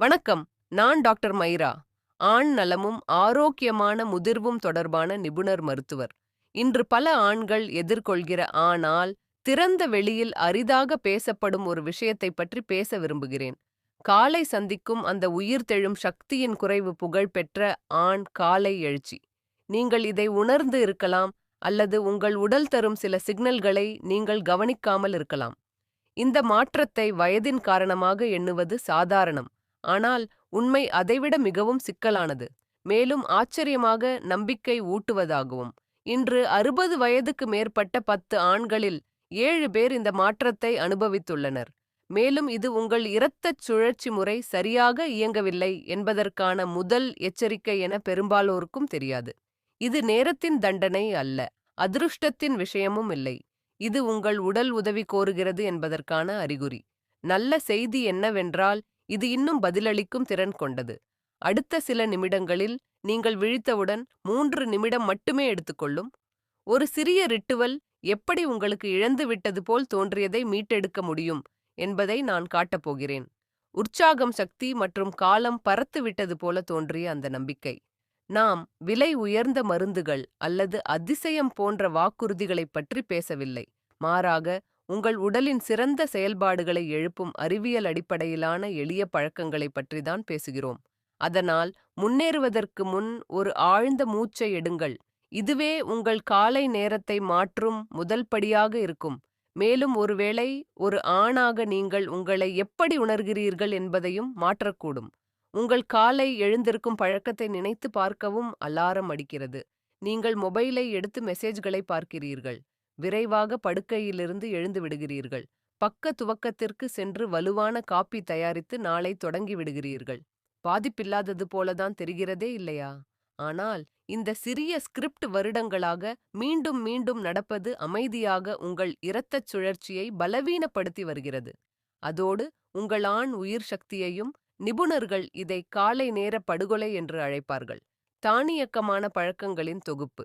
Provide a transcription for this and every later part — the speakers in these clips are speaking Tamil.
வணக்கம். நான் டாக்டர் மைரா. ஆண் நலமும் ஆரோக்கியமான முதிர்வும் தொடர்பான நிபுணர் மருத்துவர். இன்று பல ஆண்கள் எதிர்கொள்கிற ஆனால் திறந்த வெளியில் அரிதாக பேசப்படும் ஒரு விஷயத்தை பற்றி பேச விரும்புகிறேன். காலை சந்திக்கும் அந்த உயிர்த்தெழும் சக்தியின் குறைவு புகழ் பெற்ற ஆண் காலை எழுச்சி. நீங்கள் இதை உணர்ந்து இருக்கலாம் அல்லது உங்கள் உடல் தரும் சில சிக்னல்களை நீங்கள் கவனிக்காமல் இருக்கலாம். இந்த மாற்றத்தை வயதின் காரணமாக எண்ணுவது சாதாரணம். ஆனால் உண்மை அதைவிட மிகவும் சிக்கலானது. மேலும் ஆச்சரியமாக நம்பிக்கை ஊட்டுவதாகவும். இன்று 60 வயதுக்கு மேற்பட்ட 10 ஆண்களில் 7 பேர் இந்த மாற்றத்தை அனுபவித்துள்ளனர். மேலும் இது உங்கள் இரத்தச் சுழற்சி முறை சரியாக இயங்கவில்லை என்பதற்கான முதல் எச்சரிக்கை என பெரும்பாலோருக்கும் தெரியாது. இது நேரத்தின் தண்டனை அல்ல, அதிருஷ்டத்தின் விஷயமும் இல்லை. இது உங்கள் உடல் உதவி கோருகிறது என்பதற்கான அறிகுறி. நல்ல செய்தி என்னவென்றால், இது இன்னும் பதிலளிக்கும் திறன் கொண்டது. அடுத்த சில நிமிடங்களில் நீங்கள் விழித்தவுடன் 3 நிமிடம் மட்டுமே எடுத்துக்கொள்ளும் ஒரு சிறிய ரிட்டுவல் எப்படி உங்களுக்கு இழந்து விட்டது போல் தோன்றியதை மீட்டெடுக்க முடியும் என்பதை நான் காட்டப்போகிறேன். உற்சாகம், சக்தி மற்றும் காலம் பறத்து விட்டது போல தோன்றிய அந்த நம்பிக்கை. நாம் விலை உயர்ந்த மருந்துகள் அல்லது அதிசயம் போன்ற வாக்குறுதிகளைப் பற்றி பேசவில்லை. மாறாக, உங்கள் உடலின் சிறந்த செயல்பாடுகளை எழுப்பும் அறிவியல் அடிப்படையிலான எளிய பழக்கங்களைப் பற்றிதான் பேசுகிறோம். அதனால் முன்னேறுவதற்கு முன் ஒரு ஆழ்ந்த மூச்சை எடுங்கள். இதுவே உங்கள் காலை நேரத்தை மாற்றும் முதல் படியாக இருக்கும். மேலும் ஒருவேளை ஒரு ஆணாக நீங்கள் உங்களை எப்படி உணர்கிறீர்கள் என்பதையும் மாற்றக்கூடும். உங்கள் காலை எழுந்திருக்கும் பழக்கத்தை நினைத்து பார்க்கவும் அலாரம் அடிக்கிறது. நீங்கள் மொபைலை எடுத்து மெசேஜ்களை பார்க்கிறீர்கள். விரைவாக படுக்கையிலிருந்து எழுந்து விடுகிறீர்கள். பக்க துவக்கத்திற்கு சென்று வலுவான காப்பி தயாரித்து நாளை தொடங்கி விடுகிறீர்கள். பாதிப்பில்லாதது போலதான் தெரிகிறதே இல்லையா? ஆனால் இந்த சிறிய ஸ்கிரிப்ட் வருடங்களாக மீண்டும் மீண்டும் நடப்பது அமைதியாக உங்கள் இரத்தச் சுழற்சியை பலவீனப்படுத்தி வருகிறது. அதோடு உங்கள் ஆண் உயிர் சக்தியையும். நிபுணர்கள் இதை காலை நேர படுகொலை என்று அழைப்பார்கள். தானியக்கமான பழக்கங்களின் தொகுப்பு.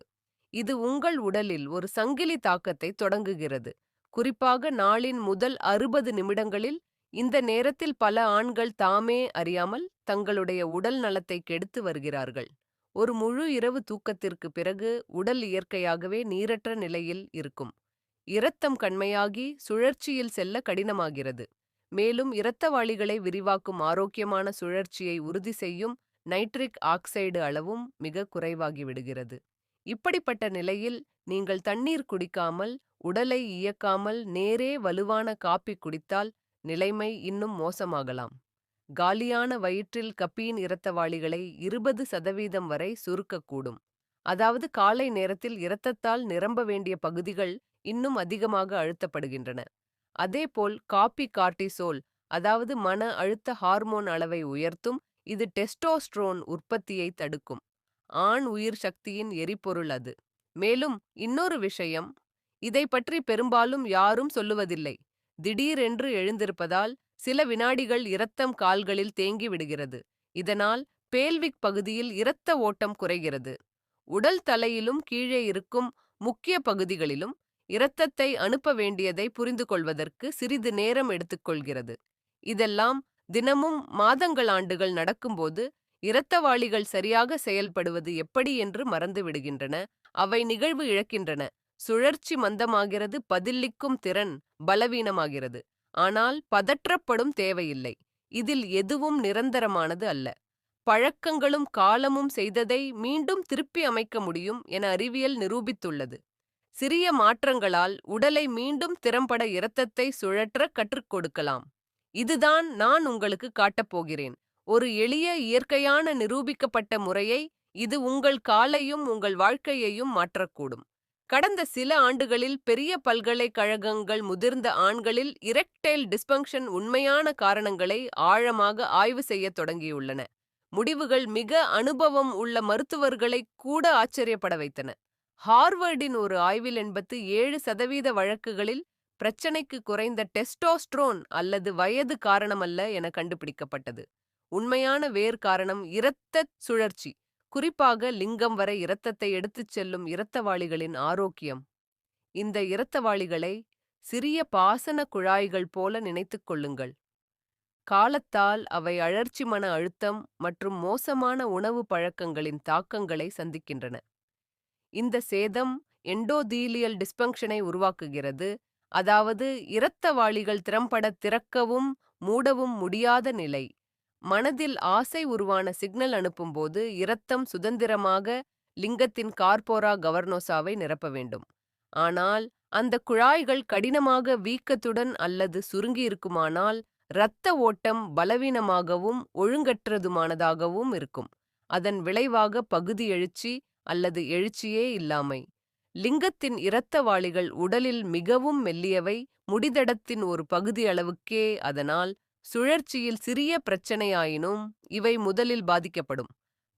இது உங்கள் உடலில் ஒரு சங்கிலி தாக்கத்தை தொடங்குகிறது. குறிப்பாக நாளின் முதல் 60 நிமிடங்களில். இந்த நேரத்தில் பல ஆண்கள் தாமே அறியாமல் தங்களுடைய உடல் நலத்தை கெடுத்து வருகிறார்கள். ஒரு முழு இரவு தூக்கத்திற்கு பிறகு உடல் இயற்கையாகவே நீரற்ற நிலையில் இருக்கும். இரத்தம் கண்மையாகி சுழற்சியில் செல்ல கடினமாகிறது. மேலும் இரத்தவாளிகளை விரிவாக்கும் ஆரோக்கியமான சுழற்சியை உறுதி செய்யும் நைட்ரிக் ஆக்சைடு அளவும் மிக குறைவாகிவிடுகிறது. இப்படிப்பட்ட நிலையில் நீங்கள் தண்ணீர் குடிக்காமல், உடலை இயக்காமல் நேரே வலுவான காப்பி குடித்தால் நிலைமை இன்னும் மோசமாகலாம். காலியான வயிற்றில் கப்பீன் இரத்தவாளிகளை 20% வரை சுருக்கக்கூடும். அதாவது காலை நேரத்தில் இரத்தத்தால் நிரம்ப வேண்டிய பகுதிகள் இன்னும் அதிகமாக அழுத்தப்படுகின்றன. அதேபோல் காப்பி கார்டிசோல், அதாவது மன அழுத்த ஹார்மோன் அளவை உயர்த்தும். இது டெஸ்டோஸ்ட்ரோன் உற்பத்தியை தடுக்கும். ஆண் உயிர் சக்தியின் எரிபொருள் அது. மேலும் இன்னொரு விஷயம், இதை பற்றி பெரும்பாலும் யாரும் சொல்லுவதில்லை. திடீரென்று எழுந்திருப்பதால் சில வினாடிகள் இரத்தம் கால்களில் தேங்கி விடுகிறது. இதனால் பேல்விக் பகுதியில் இரத்த ஓட்டம் குறைகிறது. உடல் தலையிலும் கீழே இருக்கும் முக்கிய பகுதிகளிலும் இரத்தத்தை அனுப்ப வேண்டியதை புரிந்து கொள்வதற்கு சிறிது நேரம் எடுத்துக்கொள்கிறது. இதெல்லாம் தினமும் மாதங்கள் ஆண்டுகள் நடக்கும்போது இரத்தவாளிகள் சரியாக செயல்படுவது எப்படி என்று மறந்து விடுகின்றன. அவை நிகழ்வு இழக்கின்றன. சுழற்சி மந்தமாகிறது, பதிலிக்கும் திறன் பலவீனமாகிறது. ஆனால் பதற்றப்படும் தேவையில்லை. இதில் எதுவும் நிரந்தரமானது அல்ல. பழக்கங்களும் காலமும் செய்ததை மீண்டும் திருப்பி அமைக்க முடியும் என அறிவியல் நிரூபித்துள்ளது. சிறிய மாற்றங்களால் உடலை மீண்டும் திறம்பட இரத்தத்தை சுழற்ற கற்றுக் கொடுக்கலாம். இதுதான் நான் உங்களுக்கு காட்டப் போகிறேன். ஒரு எளிய இயற்கையான நிரூபிக்கப்பட்ட முறையை. இது உங்கள் காலையும் உங்கள் வாழ்க்கையையும் மாற்றக்கூடும். கடந்த சில ஆண்டுகளில் பெரிய பல்கலைக்கழகங்கள் முதிர்ந்த ஆண்களில் இரெக்டைல் டிஸ்பங்ஷன் உண்மையான காரணங்களை ஆழமாக ஆய்வு செய்யத் தொடங்கியுள்ளன. முடிவுகள் மிக அனுபவம் உள்ள மருத்துவர்களை கூட ஆச்சரியப்பட வைத்தன. ஹார்வர்டின் ஒரு ஆய்வில் 87% வழக்குகளில் பிரச்சனைக்கு குறைந்த டெஸ்டோஸ்ட்ரோன் அல்லது வயது காரணமல்ல என கண்டுபிடிக்கப்பட்டது. உண்மையான வேர் காரணம் இரத்தச் சுழற்சி, குறிப்பாக லிங்கம் வரை இரத்தத்தை எடுத்துச் செல்லும் இரத்தவாளிகளின் ஆரோக்கியம். இந்த இரத்தவாளிகளை சிறிய பாசன குழாய்கள் போல நினைத்துக் கொள்ளுங்கள். காலத்தால் அவை அழற்சி மன அழுத்தம் மற்றும் மோசமான உணவு பழக்கங்களின் தாக்கங்களை சந்திக்கின்றன. இந்த சேதம் எண்டோதீலியல் டிஸ்பங்ஷனை உருவாக்குகிறது, அதாவது இரத்த வாளிகள் திறம்பட திறக்கவும் மூடவும் முடியாத நிலை. மனதில் ஆசை உருவான சிக்னல் அனுப்பும்போது இரத்தம் சுதந்திரமாக லிங்கத்தின் கார்போரா கவர்னோசாவை நிரப்ப வேண்டும். ஆனால் அந்த குழாய்கள் கடினமாக வீக்கத்துடன் அல்லது சுருங்கி இருக்குமானால் இரத்த ஓட்டம் பலவீனமாகவும் ஒழுங்கற்றதுமானதாகவும் இருக்கும். அதன் விளைவாக பகுதி எழுச்சி அல்லது எழுச்சியே இல்லாமை. லிங்கத்தின் இரத்த வாளிகள் உடலில் மிகவும் மெல்லியவை, முடிதடத்தின் ஒரு பகுதி அளவுக்கே. அதனால் சுழற்சியில் சிறிய பிரச்சனையாயினும் இவை முதலில் பாதிக்கப்படும்.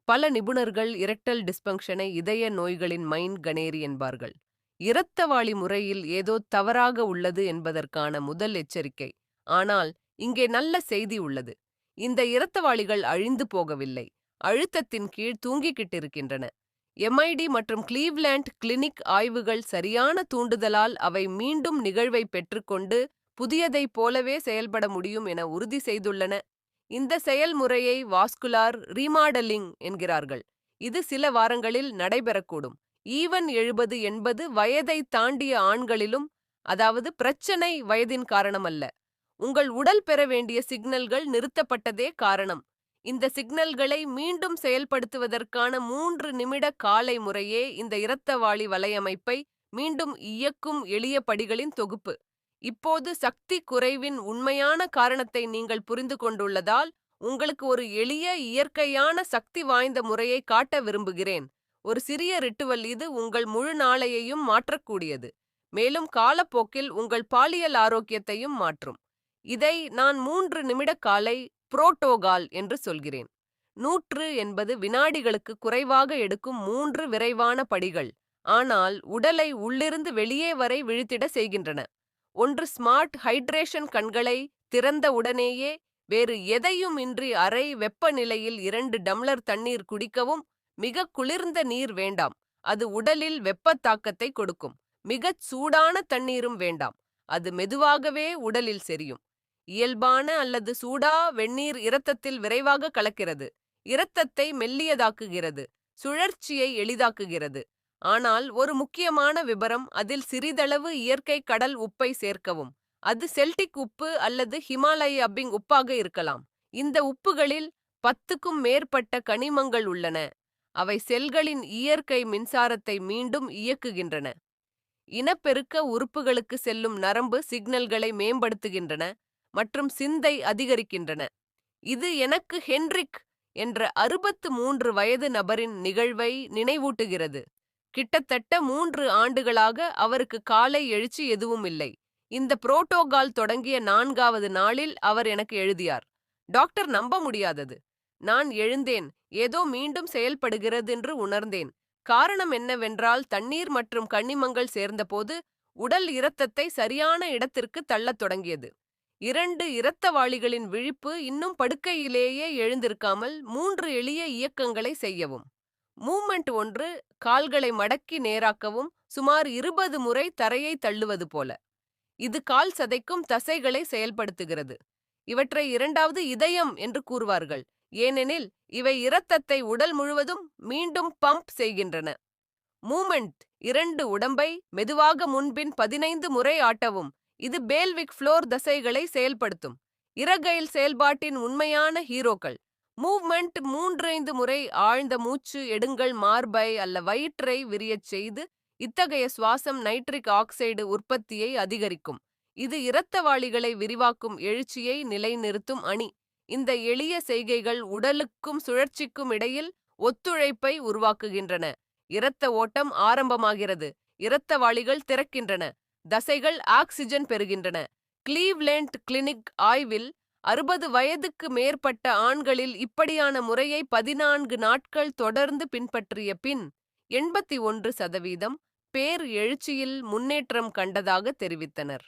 பல நிபுணர்கள் இரக்டல் டிஸ்பங்ஷனை இதய நோய்களின் மைன் கணேரி என்பார்கள். இரத்தவாளி முறையில் ஏதோ தவறாக உள்ளது என்பதற்கான முதல் எச்சரிக்கை. ஆனால் இங்கே நல்ல செய்தி உள்ளது. இந்த இரத்தவாளிகள் அழிந்து போகவில்லை, அழுத்தத்தின் கீழ் தூங்கிக்கிட்டிருக்கின்றன. எம்ஐடி மற்றும் கிளீவ்லேண்ட் கிளினிக் ஆய்வுகள் சரியான தூண்டுதலால் அவை மீண்டும் நிகழ்வை பெற்றுக்கொண்டு புதியதைப் போலவே செயல்பட முடியும் என உறுதி செய்துள்ளன. இந்த செயல்முறையை வாஸ்குலார் ரீமாடலிங் என்கிறார்கள். இது சில வாரங்களில் நடைபெறக்கூடும். ஈவன் 70-80 வயதை தாண்டிய ஆண்களிலும். அதாவது பிரச்சனை வயதின் காரணமல்ல, உங்கள் உடல் பெற வேண்டிய சிக்னல்கள் நிறுத்தப்பட்டதே காரணம். இந்த சிக்னல்களை மீண்டும் செயல்படுத்துவதற்கான 3 நிமிட காலை முறையே இந்த இரத்தவாளி வலையமைப்பை மீண்டும் இயக்கும் எளிய படிகளின் தொகுப்பு. இப்போது சக்தி குறைவின் உண்மையான காரணத்தை நீங்கள் புரிந்து கொண்டுள்ளதால் உங்களுக்கு ஒரு எளிய இயற்கையான சக்தி வாய்ந்த முறையை காட்ட விரும்புகிறேன். ஒரு சிறிய ரிட்டுவல், இது உங்கள் முழு நாளையையும் மாற்றக்கூடியது, மேலும் காலப்போக்கில் உங்கள் பாலியல் ஆரோக்கியத்தையும் மாற்றும். இதை நான் 3 நிமிட காலை புரோட்டோகால் என்று சொல்கிறேன். 100 என்பது வினாடிகளுக்கு குறைவாக எடுக்கும் 3 விரைவான படிகள், ஆனால் உடலை உள்ளிருந்து வெளியே வரை விழித்திட செய்கின்றன. 1. Smart hydration. கண்களை திறந்த உடனேயே வேறு எதையும் இன்றி அறை வெப்பநிலையில் 2 டம்ளர் தண்ணீர் குடிக்கவும். மிக குளிர்ந்த நீர் வேண்டாம், அது உடலில் வெப்பத்தாக்கத்தை கொடுக்கும். மிகச் சூடான தண்ணீரும் வேண்டாம், அது மெதுவாகவே உடலில் செரியும். இயல்பான அல்லது சூடா வெந்நீர் இரத்தத்தில் விரைவாக கலக்கிறது, இரத்தத்தை மெல்லியதாக்குகிறது, சுழற்சியை எளிதாக்குகிறது. ஆனால் ஒரு முக்கியமான விபரம், அதில் சிறிதளவு இயற்கை கடல் உப்பை சேர்க்கவும். அது செல்டிக் உப்பு அல்லது ஹிமாலய அப்பிங் உப்பாக இருக்கலாம். இந்த உப்புகளில் 10க்கும் மேற்பட்ட கனிமங்கள் உள்ளன. அவை செல்களின் இயற்கை மின்சாரத்தை மீண்டும் இயக்குகின்றன, இனப்பெருக்க உறுப்புகளுக்கு செல்லும் நரம்பு சிக்னல்களை மேம்படுத்துகின்றன மற்றும் சிந்தை அதிகரிக்கின்றன. இது எனக்கு ஹென்ரிக் என்ற 63 வயது நபரின் நிகழ்வை நினைவூட்டுகிறது. கிட்டத்தட்ட 3 ஆண்டுகளாக அவருக்கு காலை எழுச்சி எதுவும் இல்லை. இந்த புரோட்டோகால் தொடங்கிய 4வது நாளில் அவர் எனக்கு எழுதியார், டாக்டர், நம்ப முடியாதது. நான் எழுந்தேன், ஏதோ மீண்டும் செயல்படுகிறது என்று உணர்ந்தேன். காரணம் என்னவென்றால் தண்ணீர் மற்றும் கனிமங்கள் சேர்ந்தபோது உடல் இரத்தத்தை சரியான இடத்திற்கு தள்ளத் தொடங்கியது. 2 இரத்தவாளிகளின் விழிப்பு இன்னும் படுக்கையிலேயே எழுந்திருக்காமல் 3 எளிய இயக்கங்களை செய்யவும். மூமெண்ட் 1, கால்களை மடக்கி நேராக்கவும், சுமார் 20 முறை தரையை தள்ளுவது போல. இது கால் சதைக்கும் தசைகளை செயல்படுத்துகிறது. இவற்றை 2வது இதயம் என்று கூறுவார்கள், ஏனெனில் இவை இரத்தத்தை உடல் முழுவதும் மீண்டும் பம்ப் செய்கின்றன. மூமெண்ட் 2, உடம்பை மெதுவாக முன்பின் 15 முறை ஆட்டவும். இது பேல்விக் ஃப்ளோர் தசைகளை செயல்படுத்தும். இறக்கையில் செயல்பாட்டின் உண்மையான ஹீரோக்கள். மூவ்மெண்ட் 3-5 முறை ஆழ்ந்த மூச்சு எடுங்கள், மார்பை அல்ல வயிற்றை விரியச் செய்து. இத்தகைய சுவாசம் நைட்ரிக் ஆக்சைடு உற்பத்தியை அதிகரிக்கும். இது இரத்தவாளிகளை விரிவாக்கும், எழுச்சியை நிலைநிறுத்தும் அணி. இந்த எளிய செய்கைகள் உடலுக்கும் சுழற்சிக்கும் இடையில் ஒத்துழைப்பை உருவாக்குகின்றன. இரத்த ஓட்டம் ஆரம்பமாகிறது, இரத்தவாளிகள் திறக்கின்றன, தசைகள் ஆக்சிஜன் பெறுகின்றன. கிளீவ்லேண்ட் கிளினிக் ஆய்வில் 60 வயதுக்கு மேற்பட்ட ஆண்களில் இப்படியான முறையை 14 நாட்கள் தொடர்ந்து பின்பற்றிய பின் 81% பேர் எழுச்சியில் முன்னேற்றம் கண்டதாக தெரிவித்தனர்.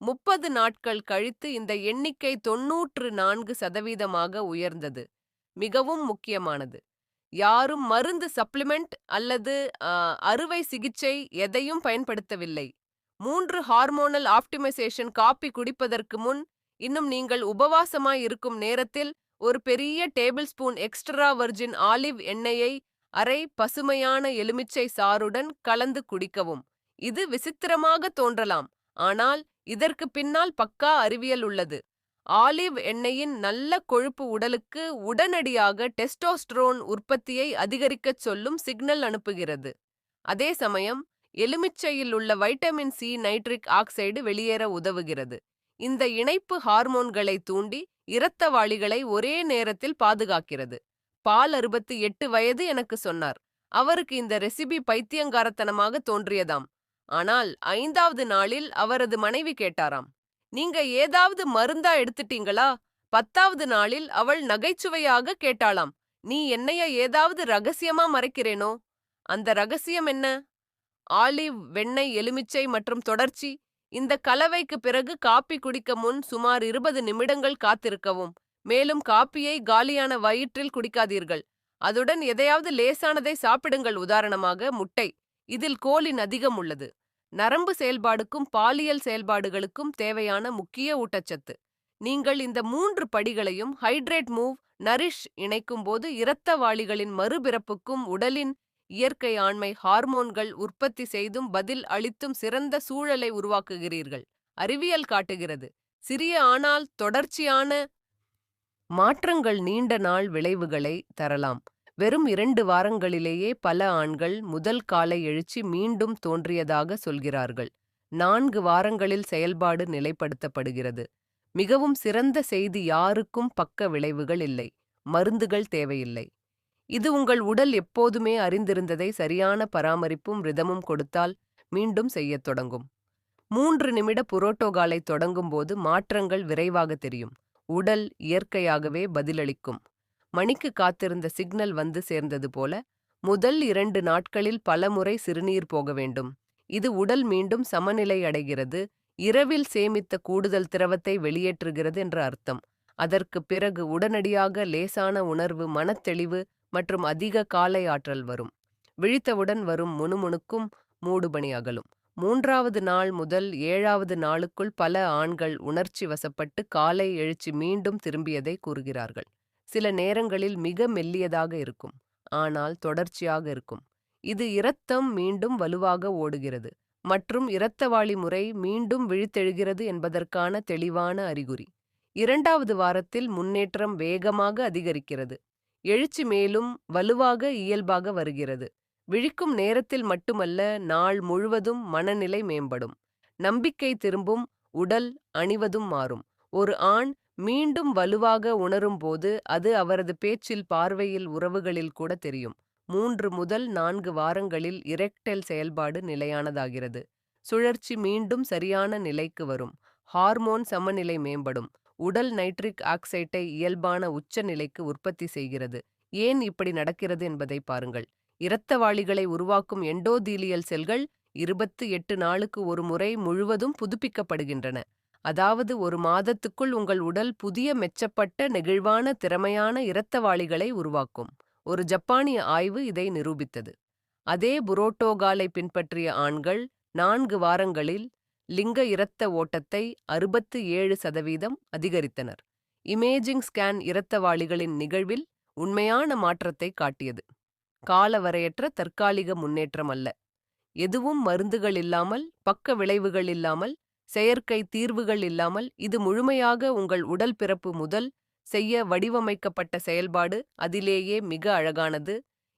30 நாட்கள் கழித்து இந்த எண்ணிக்கை 94% உயர்ந்தது. மிகவும் முக்கியமானது, யாரும் மருந்து, சப்ளிமெண்ட் அல்லது அறுவை சிகிச்சை எதையும் பயன்படுத்தவில்லை. 3 ஹார்மோனல் ஆப்டிமைசேஷன். காபி குடிப்பதற்கு முன் இன்னும் நீங்கள் உபவாசமாய் இருக்கும் நேரத்தில் ஒரு பெரிய table spoon extra virgin olive எண்ணெயை அரை பசுமையான எலுமிச்சை சாறுடன் கலந்து குடிக்கவும். இது விசித்திரமாக தோன்றலாம், ஆனால் இதற்கு பின்னால் பக்கா அறிவியல் உள்ளது. ஆலிவ் எண்ணெயின் நல்ல கொழுப்பு உடலுக்கு உடனடியாக டெஸ்டோஸ்டிரோன் உற்பத்தியை அதிகரிக்கச் சொல்லும் சிக்னல் அனுப்புகிறது. அதே சமயம் எலுமிச்சையில் உள்ள வைட்டமின் சி நைட்ரிக் ஆக்சைடு வெளியேற உதவுகிறது. இந்த இணைப்பு ஹார்மோன்களை தூண்டி இரத்தவாளிகளை ஒரே நேரத்தில் பாதுகாக்கிறது. பால் 68 வயது எனக்கு சொன்னார். அவருக்கு இந்த ரெசிபி பைத்தியங்காரத்தனமாக தோன்றியதாம். ஆனால் 5வது நாளில் அவரது மனைவி கேட்டாராம், நீங்க ஏதாவது மருந்தா எடுத்துட்டீங்களா? 10வது நாளில் அவள் நகைச்சுவையாக கேட்டாளாம், நீ என்னைய ஏதாவது ரகசியமா மறைக்கிறேனோ? அந்த ரகசியம் என்ன? ஆலிவ் வெண்ணெய், எலுமிச்சை மற்றும் தொடர்ச்சி. இந்த கலவைக்கு பிறகு காப்பி குடிக்க முன் சுமார் 20 நிமிடங்கள் காத்திருக்கவும். மேலும் காப்பியை காலியான வயிற்றில் குடிக்காதீர்கள். அதுடன் எதையாவது லேசானதை சாப்பிடுங்கள், உதாரணமாக முட்டை. இதில் கோலின் அதிகம் உள்ளது. நரம்பு செயல்பாடுக்கும் பாலியல் செயல்பாடுகளுக்கும் தேவையான முக்கிய ஊட்டச்சத்து. நீங்கள் இந்த 3 படிகளையும் ஹைட்ரேட், மூவ், நரிஷ் இணைக்கும் போது இரத்தவாளிகளின் மறுபிறப்புக்கும் உடலின் இயற்கை ஆண்மை ஹார்மோன்கள் உற்பத்தி செய்தும் பதில் அளித்தும் சிறந்த சூழலை உருவாக்குகிறீர்கள். அறிவியல் காட்டுகிறது, சிறிய ஆனால் தொடர்ச்சியான மாற்றங்கள் நீண்ட நாள் விளைவுகளை தரலாம். வெறும் 2 வாரங்களிலேயே பல ஆண்கள் முதல் காலை எழுச்சி மீண்டும் தோன்றியதாக சொல்கிறார்கள். 4 வாரங்களில் செயல்பாடு நிலைப்படுத்தப்படுகிறது. மிகவும் சிறந்த செய்தி, யாருக்கும் பக்க விளைவுகள் இல்லை, மருந்துகள் தேவையில்லை. இது உங்கள் உடல் எப்போதுமே அறிந்திருந்ததை சரியான பராமரிப்பும் ரிதமும் கொடுத்தால் மீண்டும் செய்யத் தொடங்கும். 3 நிமிட புரோட்டோகாலை தொடங்கும் போது மாற்றங்கள் விரைவாக தெரியும். உடல் இயற்கையாகவே பதிலளிக்கும். மணிக்கு காத்திருந்த சிக்னல் வந்து சேர்ந்தது போல முதல் 2 நாட்களில் பலமுறை சிறுநீர் போக வேண்டும். இது உடல் மீண்டும் சமநிலை அடைகிறது, இரவில் சேமித்த கூடுதல் திரவத்தை வெளியேற்றுகிறது என்ற அர்த்தம். அதற்கு பிறகு உடனடியாக லேசான உணர்வு, மனத்தெளிவு மற்றும் அதிக காலை ஆற்றல் வரும். விழித்தவுடன் வரும் முணுமுணுக்கும் மூடுபனி அகலும். 3வது நாள் முதல் 7வது நாளுக்குள் பல ஆண்கள் உணர்ச்சி வசப்பட்டு காலை எழுச்சி மீண்டும் திரும்பியதை கூறுகிறார்கள். சில நேரங்களில் மிக மெல்லியதாக இருக்கும், ஆனால் தொடர்ச்சியாக இருக்கும். இது இரத்தம் மீண்டும் வலுவாக ஓடுகிறது மற்றும் இரத்தவாளி முறை மீண்டும் விழித்தெழுகிறது என்பதற்கான தெளிவான அறிகுறி. 2வது வாரத்தில் முன்னேற்றம் வேகமாக அதிகரிக்கிறது. எழுச்சி மேலும் வலுவாக இயல்பாக வருகிறது. விழிக்கும் நேரத்தில் மட்டுமல்ல, நாள் முழுவதும் மனநிலை மேம்படும். நம்பிக்கை திரும்பும், உடல் அணிவதும் மாறும். ஒரு ஆண் மீண்டும் வலுவாக உணரும் போது அது அவரது பேச்சில், பார்வையில், உறவுகளில் கூட தெரியும். 3 முதல் 4 வாரங்களில் இரெக்டைல் செயல்பாடு நிலையானதாகிறது. சுழற்சி மீண்டும் சரியான நிலைக்கு வரும். ஹார்மோன் சமநிலை மேம்படும். உடல் நைட்ரிக் ஆக்சைட்டை இயல்பான உச்ச நிலைக்கு உற்பத்தி செய்கிறது. ஏன் இப்படி நடக்கிறது என்பதை பாருங்கள். இரத்தவாளிகளை உருவாக்கும் எண்டோதீலியல் செல்கள் 28 நாளுக்கு ஒரு முறை முழுவதும் புதுப்பிக்கப்படுகின்றன. அதாவது ஒரு மாதத்துக்குள் உங்கள் உடல் புதிய மெச்சப்பட்ட நெகிழ்வான திறமையான இரத்தவாளிகளை உருவாக்கும். ஒரு ஜப்பானிய ஆய்வு இதை நிரூபித்தது. அதே புரோட்டோகாலை பின்பற்றிய ஆண்கள் 4 வாரங்களில் லிங்க இரத்த ஓட்டத்தை 67% அதிகரித்தனர். இமேஜிங் ஸ்கேன் இரத்தவாளிகளின் நிகழ்வில் உண்மையான மாற்றத்தை காட்டியது. காலவரையற்ற தற்காலிக முன்னேற்றம் அல்ல. எதுவும் மருந்துகள் இல்லாமல், பக்க விளைவுகள் இல்லாமல், செயற்கை தீர்வுகள் இல்லாமல், இது முழுமையாக உங்கள் உடல் பிறப்பு முதல் செய்ய வடிவமைக்கப்பட்ட செயல்பாடு. அதிலேயே மிக அழகானது,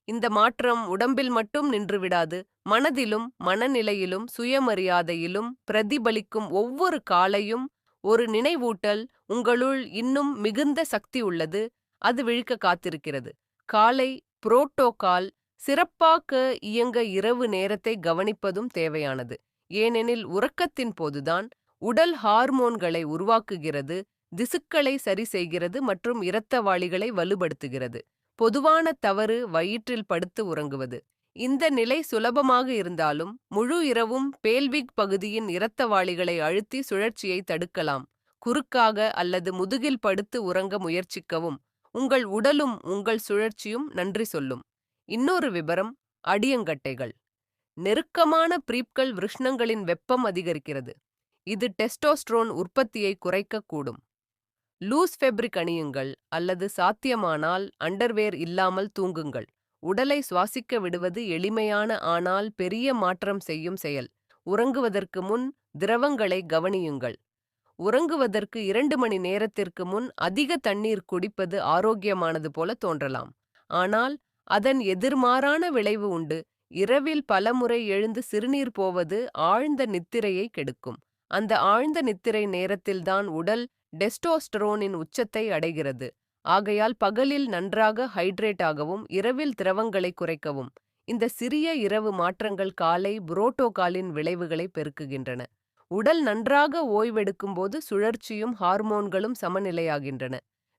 இந்த மாற்றம் உடம்பில் மட்டும் நின்றுவிடாது, மனதிலும் மனநிலையிலும் சுயமரியாதையிலும் பிரதிபலிக்கும். ஒவ்வொரு காலையும் ஒரு நினைவூட்டல், உங்களுள் இன்னும் மிகுந்த சக்தி உள்ளது, அது விழிக்க காத்திருக்கிறது. காலை புரோட்டோகால் சிறப்பாக இயங்க இரவு நேரத்தை கவனிப்பதும் தேவையானது. ஏனெனில் உறக்கத்தின் போதுதான் உடல் ஹார்மோன்களை உருவாக்குகிறது, திசுக்களை சரி செய்கிறது மற்றும் இரத்தவாளிகளை வலுப்படுத்துகிறது. பொதுவான தவறு வயிற்றில் படுத்து உறங்குவது. இந்த நிலை சுலபமாக இருந்தாலும் முழு இரவும் பேல்விக் பகுதியின் இரத்தவாளிகளை அழுத்தி சுழற்சியை தடுக்கலாம். குறுக்காக அல்லது முதுகில் படுத்து உறங்க முயற்சிக்கவும். உங்கள் உடலும் உங்கள் சுழற்சியும் நன்றி சொல்லும். இன்னொரு விபரம், அடியங்கட்டைகள். நெருக்கமான ப்ரீப்கள் விருஷ்ணங்களின் வெப்பம் அதிகரிக்கிறது. இது டெஸ்டோஸ்டிரோன் உற்பத்தியை குறைக்கக்கூடும். லூஸ் ஃபெப்ரிக் அணியுங்கள் அல்லது சாத்தியமானால் அண்டர்வேர் இல்லாமல் தூங்குங்கள். உடலை சுவாசிக்க விடுவது எளிமையான ஆனால் பெரிய மாற்றம் செய்யும் செயல். உறங்குவதற்கு முன் திரவங்களை கவனியுங்கள். உறங்குவதற்கு 2 மணி நேரத்திற்கு முன் அதிக தண்ணீர் குடிப்பது ஆரோக்கியமானது போல தோன்றலாம். ஆனால் அதன் எதிர்மாறான விளைவு உண்டு. இரவில் பலமுறை எழுந்து சிறுநீர் போவது ஆழ்ந்த நித்திரையை கெடுக்கும். அந்த ஆழ்ந்த நித்திரை நேரத்தில்தான் உடல் டெஸ்டோஸ்டரோனின் உச்சத்தை அடைகிறது. ஆகையால் பகலில் நன்றாக ஹைட்ரேட் ஆகவும் இரவில் திரவங்களை குறைக்கவும். இந்த சிறிய இரவு மாற்றங்கள் காலை புரோட்டோகாலின் விளைவுகளை பெருக்குகின்றன. உடல் நன்றாக ஓய்வெடுக்கும் போது சுழற்சியும் ஹார்மோன்களும் சமநிலையாகின்றன.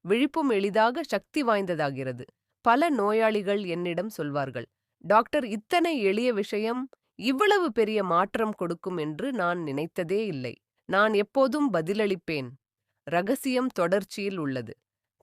விழிப்பும் எளிதாக சக்தி வாய்ந்ததாகிறது. பல நோயாளிகள் என்னிடம் சொல்வார்கள், டாக்டர், இத்தனை எளிய விஷயம் இவ்வளவு பெரிய மாற்றம் கொடுக்கும் என்று நான் நினைத்ததே இல்லை. நான் எப்போதும் பதிலளிப்பேன், ரகசியம் தொடர்ச்சியில் உள்ளது.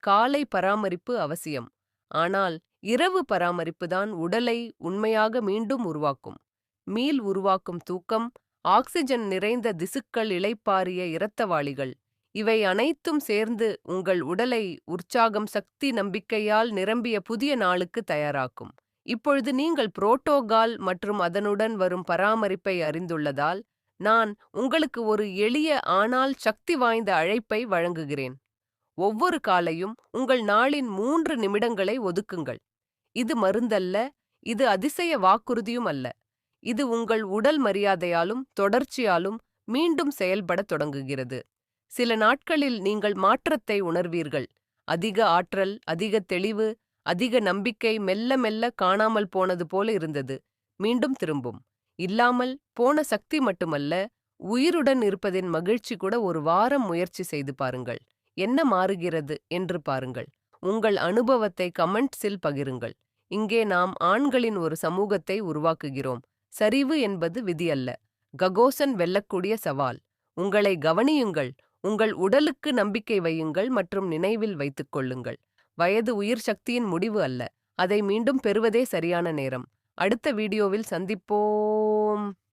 காலை பராமரிப்பு அவசியம். ஆனால் இரவு பராமரிப்பு தான் உடலை உண்மையாக மீண்டும் உருவாக்கும். மீள் உருவாக்கும் தூக்கம், ஆக்சிஜன் நிறைந்த திசுக்கள், இளைப்பாறிய இரத்தவாளிகள், இவை அனைத்தும் சேர்ந்து உங்கள் உடலை உற்சாகம், சக்தி, நம்பிக்கையால் நிரம்பிய புதிய நாளுக்கு தயாராக்கும். இப்பொழுது நீங்கள் புரோட்டோகால் மற்றும் அதனுடன் வரும் பராமரிப்பை அறிந்துள்ளதால் நான் உங்களுக்கு ஒரு எளிய ஆனால் சக்தி வாய்ந்த அழைப்பை வழங்குகிறேன். ஒவ்வொரு காலையும் உங்கள் நாளின் 3 நிமிடங்களை ஒதுக்குங்கள். இது மருந்தல்ல, இது அதிசய வாக்குறுதியும் அல்ல. இது உங்கள் உடல் மரியாதையாலும் தொடர்ச்சியாலும் மீண்டும் செயல்படத் தொடங்குகிறது. சில நாட்களில் நீங்கள் மாற்றத்தை உணர்வீர்கள். அதிக ஆற்றல், அதிக தெளிவு, அதிக நம்பிக்கை மெல்ல மெல்ல காணாமல் போனது போல இருந்தது மீண்டும் திரும்பும். இல்லாமல் போன சக்தி மட்டுமல்ல, உயிருடன் இருப்பதின் மகிழ்ச்சி கூட. ஒரு வாரம் முயற்சி செய்து பாருங்கள். என்ன மாறுகிறது என்று பாருங்கள். உங்கள் அனுபவத்தை கமெண்ட்ஸில் பகிருங்கள். இங்கே நாம் ஆண்களின் ஒரு சமூகத்தை உருவாக்குகிறோம். சரிவு என்பது விதியல்ல, ககோசன் வெல்லக்கூடிய சவால். உங்களை கவனியுங்கள், உங்கள் உடலுக்கு நம்பிக்கை வையுங்கள் மற்றும் நினைவில் வைத்துக் கொள்ளுங்கள், வயது உயிர் சக்தியின் முடிவு அல்ல, அதை மீண்டும் பெறுவதே சரியான நேரம். அடுத்த வீடியோவில் சந்திப்போம்.